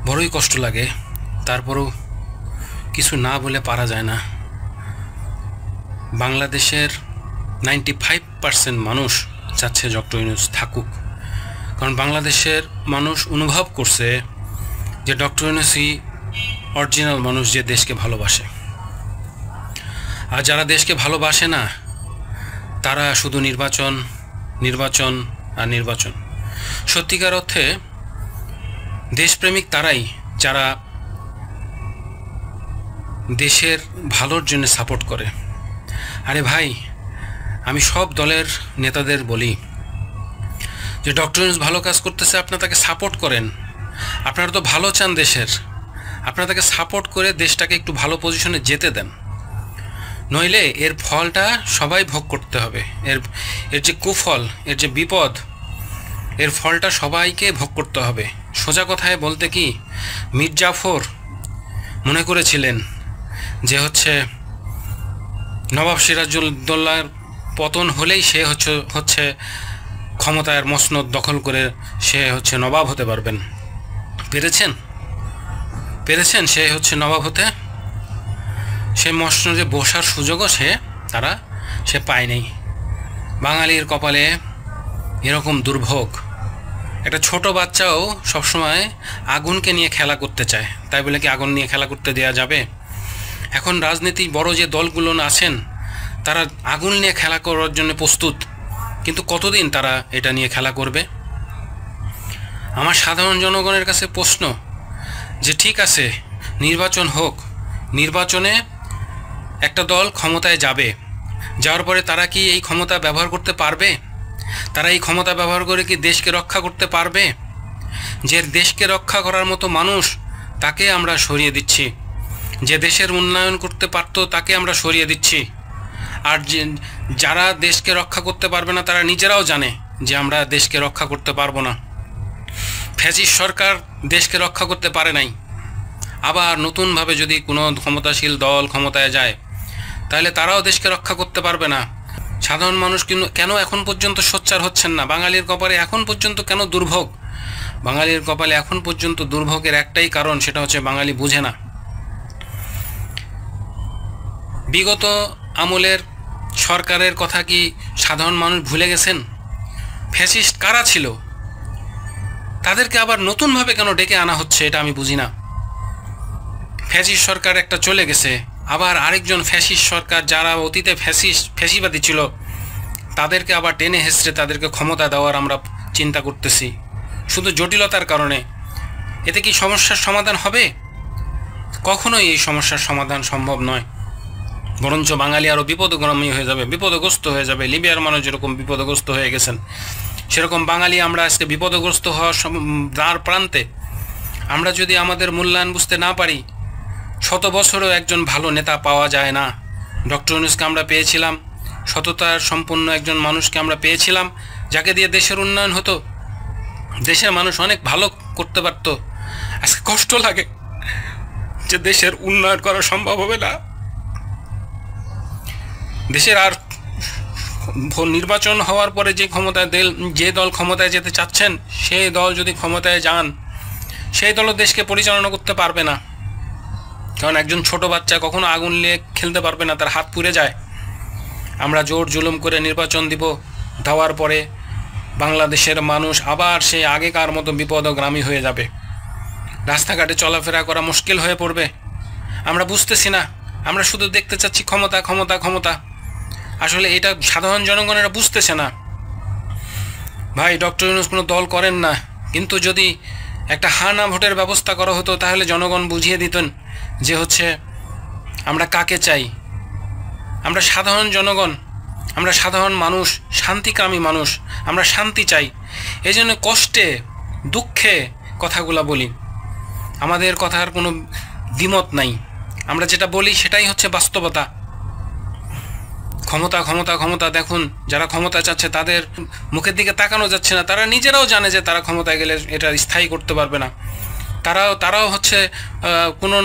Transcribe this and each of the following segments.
বড়ই কষ্ট লাগে। তারপরেও কিছু না বলে পারা যায় না। বাংলাদেশের 95% মানুষ চাচ্ছে ডক্টর ইউনূস থাকুক, কারণ বাংলাদেশের মানুষ অনুভব করছে যে ডক্টর ইউনূসই অরিজিনাল মানুষ, যে দেশকে ভালোবাসে। আর যারা দেশকে ভালোবাসে না তারা শুধু নির্বাচন নির্বাচন আর নির্বাচন। সত্যিকার অর্থে দেশপ্রেমিক তারাই যারা দেশের ভালোর জন্য সাপোর্ট করে। আরে ভাই, আমি সব দলের নেতাদের বলি যে ডক্টর ইউনূস ভালো কাজ করতেছে, আপনারা তাকে সাপোর্ট করেন। আপনারা তো ভালো চান দেশের, আপনারা তাকে সাপোর্ট করে দেশটাকে একটু ভালো পজিশনে যেতে দেন। নইলে এর ফলটা সবাই ভোগ করতে হবে। এর যে কুফল, এর যে বিপদ, এর ফলটা সবাইকে ভোগ করতে হবে। সোজা কথায় বলতে কি, মীর জাফর মনে করেছিলেন যে নবাব সিরাজউদ্দৌলার পতন হলেই সে হচ্ছে ক্ষমতার মসনদ দখল করে সে নবাব হতে পারবেন। পেরেছেন সে নবাব হতে? সে মসনদে বসার সুযোগও সে পায়নি। বাঙালির কপালে এরকম দুর্ভোগ। একটা ছোট বাচ্চাও সবসময় আগুনকে নিয়ে খেলা করতে চায়, তাই বলে কি আগুন নিয়ে খেলা করতে দেওয়া যাবে? এখন রাজনীতি বড় যে দলগুলো আছেন তারা আগুন নিয়ে খেলা করার জন্য প্রস্তুত, কিন্তু কতদিন তারা এটা নিয়ে খেলা করবে? আমার সাধারণ জনগণের কাছে প্রশ্ন যে ঠিক আছে, নির্বাচন হোক, নির্বাচনে একটা দল ক্ষমতায় যাবে, যাওয়ার পরে তারা কি এই ক্ষমতা ব্যবহার করতে পারবে? তারা এই ক্ষমতা ব্যবহার করে কি দেশকে রক্ষা করতে পারবে? যে দেশকে রক্ষা করার মতো মানুষ তাকে আমরা সরিয়ে দিচ্ছি, যে দেশের উন্নয়ন করতে পারতো তাকে আমরা সরিয়ে দিচ্ছি। আর যারা দেশকে রক্ষা করতে পারবে না তারা নিজেরাও জানে যে আমরা দেশকে রক্ষা করতে পারবো না। ফ্যাসিস্ট সরকার দেশকে রক্ষা করতে পারে নাই, আবার নতুনভাবে যদি কোনো ক্ষমতাশীল দল ক্ষমতায় যায় তাহলে তারাও দেশকে রক্ষা করতে পারবে না। সাধারণ মানুষ কিন্তু কেন এখন পর্যন্ত সোচ্চার হচ্ছেন না? বাঙালির কপালে এখন পর্যন্ত কেন দুর্ভোগ? বাঙালির কপালে এখন পর্যন্ত দুর্ভোগের একটাই কারণ, সেটা হচ্ছে বাঙালি বুঝে না। বিগত আমলের সরকারের কথা কি সাধারণ মানুষ ভুলে গেছেন? ফ্যাসিস্ট কারা ছিল? তাদেরকে আবার নতুনভাবে কেন ডেকে আনা হচ্ছে এটা আমি বুঝি না। ফ্যাসিস্ট সরকার একটা চলে গেছে, আবার আরেকজন ফ্যাসিস্ট সরকার যারা অতীতে ফ্যাসিবাদী ছিল তাদেরকে আবার টেনে হেসড়ে তাদেরকে ক্ষমতা দেওয়ার আমরা চিন্তা করতেছি, শুধু জটিলতার কারণে। এতে কি সমস্যার সমাধান হবে? কখনোই এই সমস্যার সমাধান সম্ভব নয়, বরঞ্চ বাঙালি আরও বিপদগ্রামী হয়ে যাবে, বিপদগ্রস্ত হয়ে যাবে। লিবিয়ার মানুষ যেরকম বিপদগ্রস্ত হয়ে গেছেন, সেরকম বাঙালি আমরা আজকে বিপদগ্রস্ত হওয়ার দ্বার প্রান্তে। আমরা যদি আমাদের মূল্যায়ন বুঝতে না পারি, শত বছরেও একজন ভালো নেতা পাওয়া যায় না। ডক্টর ইউনূসকে আমরা পেয়েছিলাম, সততার সম্পন্ন একজন মানুষকে আমরা পেয়েছিলাম, যাকে দিয়ে দেশের উন্নয়ন হতো, দেশের মানুষ অনেক ভালো করতে পারত। আজকে কষ্ট লাগে যে দেশের উন্নয়ন করা সম্ভব হবে না। দেশের আর নির্বাচন হওয়ার পরে যে দল ক্ষমতায় যেতে চাচ্ছেন সেই দল যদি ক্ষমতায় যান, সেই দলও দেশকে পরিচালনা করতে পারবে না। কারণ একজন ছোট বাচ্চা কখনো আগুন নিয়ে খেলতে পারবে না, তার হাত পুড়ে যায়। আমরা জোর জুলুম করে নির্বাচন দেওয়ার পরে বাংলাদেশের মানুষ আবার সেই আগেকার মতো বিপদগ্রামী হয়ে যাবে, রাস্তাঘাটে চলাফেরা করা মুশকিল হয়ে পড়বে। আমরা বুঝতেছি না, আমরা শুধু দেখতে চাচ্ছি ক্ষমতা ক্ষমতা ক্ষমতা। আসলে এটা সাধারণ জনগণেরা বুঝতেছে না। ভাই, ডক্টর ইউনূস কোনো দল করেন না, কিন্তু যদি একটা হানা ভোটের ব্যবস্থা করা হতো তাহলে জনগণ বুঝিয়ে দিতেন যে আমরা কাকে চাই। আমরা সাধারণ জনগণ, আমরা সাধারণ মানুষ, শান্তিকামী মানুষ, আমরা শান্তি চাই। এই জন্য কষ্টে দুঃখে কথাগুলো বলি, আমাদের কথার কোনো দ্বিমত নাই। আমরা যেটা বলি সেটাই হচ্ছে বাস্তবতা। ক্ষমতা ক্ষমতা ক্ষমতা, দেখুন যারা ক্ষমতা চাচ্ছে তাদের মুখের দিকে তাকানো যাচ্ছে না। তারা নিজেরাও জানে যে তারা ক্ষমতায় গেলে এটা স্থায়ী করতে পারবে না। তারাও কোনো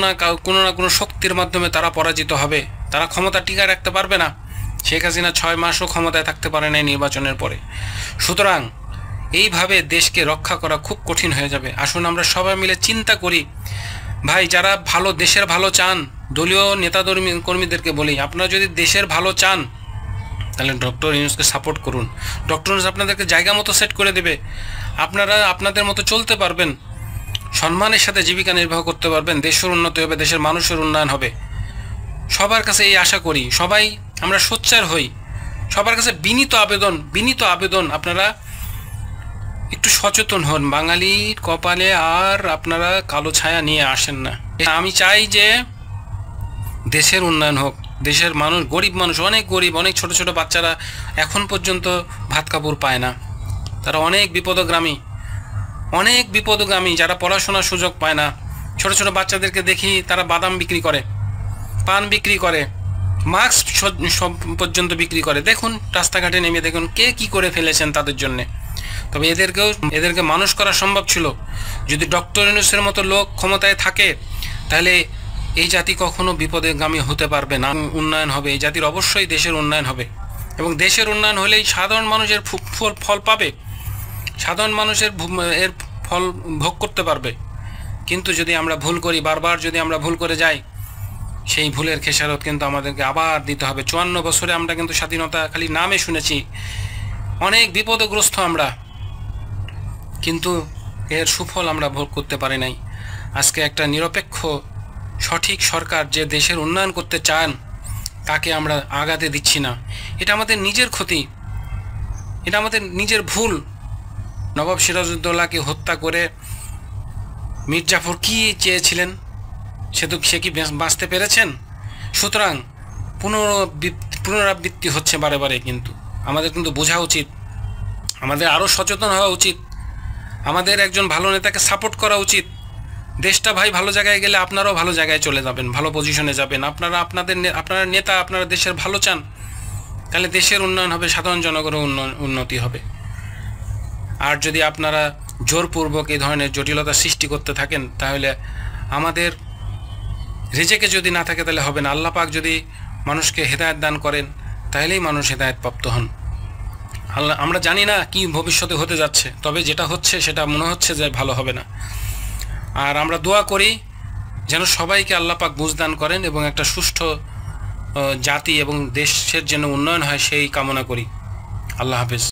না কোনো শক্তির মাধ্যমে তারা পরাজিত হবে, তারা ক্ষমতা টিকায় রাখতে পারবে না। শেখ হাসিনা 6 মাসও ক্ষমতায় থাকতে পারে নাই নির্বাচনের পরে। সুতরাং এইভাবে দেশকে রক্ষা করা খুব কঠিন হয়ে যাবে। আসুন আমরা সবাই মিলে চিন্তা করি। ভাই, যারা ভালো, দেশের ভালো চান, দলীয় নেতা কর্মীদেরকে বলি, আপনারা যদি দেশের ভালো চান তাহলে ডক্টর ইউনূসকে সাপোর্ট করুন। ডক্টর ইউনূস আপনাদেরকে জায়গা মতো সেট করে দেবে, আপনারা আপনাদের মতো চলতে পারবেন, সম্মানের সাথে জীবিকা নির্বাহ করতে পারবেন, দেশের উন্নতি হবে, দেশের মানুষের উন্নয়ন হবে। সবার কাছে এই আশা করি, সবাই আমরা সোচ্চার হই। সবার কাছে বিনীত আবেদন, আপনারা একটু সচেতন হন। বাঙালির কপালে আর আপনারা কালো ছায়া নিয়ে আসেন না। আমি চাই যে দেশের উন্নয়ন হোক, দেশের মানুষ, গরিব মানুষ, অনেক গরিব, অনেক ছোট ছোট বাচ্চারা এখন পর্যন্ত ভাত কাপড় পায় না, তারা অনেক বিপদগামী, যারা পড়াশোনার সুযোগ পায় না। ছোট ছোট বাচ্চাদেরকে দেখি তারা বাদাম বিক্রি করে, পান বিক্রি করে, মাস্ক সব পর্যন্ত বিক্রি করে। দেখুন রাস্তাঘাটে নেমে দেখুন কে কি করে ফেলেছেন তাদের জন্যে। তবে এদেরকে মানুষ করা সম্ভব ছিল। যদি ডক্টর ইউনূসের মতো লোক ক্ষমতায় থাকে তাহলে এই জাতি কখনো বিপদগামী হতে পারবে না। উন্নয়ন হবে, এই জাতির অবশ্যই দেশের উন্নয়ন হবে, এবং দেশের উন্নয়ন হলেই সাধারণ মানুষের ফল পাবে, সাধারণ মানুষের এর ফল ভোগ করতে পারবে। কিন্তু যদি আমরা ভুল করি, বারবার যদি আমরা ভুল করে যাই, সেই ভুলের খেসারত কিন্তু আমাদেরকে আবার দিতে হবে। 54 বছরে আমরা কিন্তু স্বাধীনতা খালি নামে শুনেছি, অনেক বিপদগ্রস্ত আমরা, কিন্তু এর সুফল আমরা ভোগ করতে পারি নাই। আজকে একটা নিরপেক্ষ সঠিক সরকার যে দেশের উন্নয়ন করতে চান তাকে আমরা আগাতে দিচ্ছি না। এটা আমাদের নিজের ক্ষতি, এটা আমাদের নিজের ভুল। নবাব সিরাজউদ্দৌলাকে হত্যা করে মীর জাফর কী চেয়েছিলেন? সে কি বাঁচতে পেরেছেন? সুতরাং পুনরাবৃত্তি হচ্ছে বারে বারে। কিন্তু আমাদের কিন্তু বোঝা উচিত, আমাদের আরও সচেতন হওয়া উচিত, আমাদের একজন ভালো নেতাকে সাপোর্ট করা উচিত। দেশটা ভাই ভালো জায়গায় গেলে আপনারাও ভালো জায়গায় চলে যাবেন, ভালো পজিশনে যাবেন। আপনারা নেতা, আপনারা দেশের ভালো চান, তাহলে দেশের উন্নয়ন হবে, সাধারণ জনগণের উন্নতি হবে। আর যদি আপনারা জোরপূর্বক এই ধরনের জটিলতা সৃষ্টি করতে থাকেন তাহলে আমাদের রিজেকে যদি না থাকে তাহলে হবে না। আল্লাহ পাক যদি মানুষকে হেদায়েত দান করেন তাহলেই মানুষ হেদায়েত প্রাপ্ত হন। আমরা জানি না কি ভবিষ্যতে হতে যাচ্ছে, তবে যেটা হচ্ছে সেটা মনে হচ্ছে যে ভালো হবে না। আর আমরা দোয়া করি যেন সবাইকে আল্লাহ পাক বুঝ দান করেন এবং একটা সুষ্ঠু জাতি এবং দেশের যেন উন্নয়ন হয় সেই কামনা করি। আল্লাহ হাফেজ।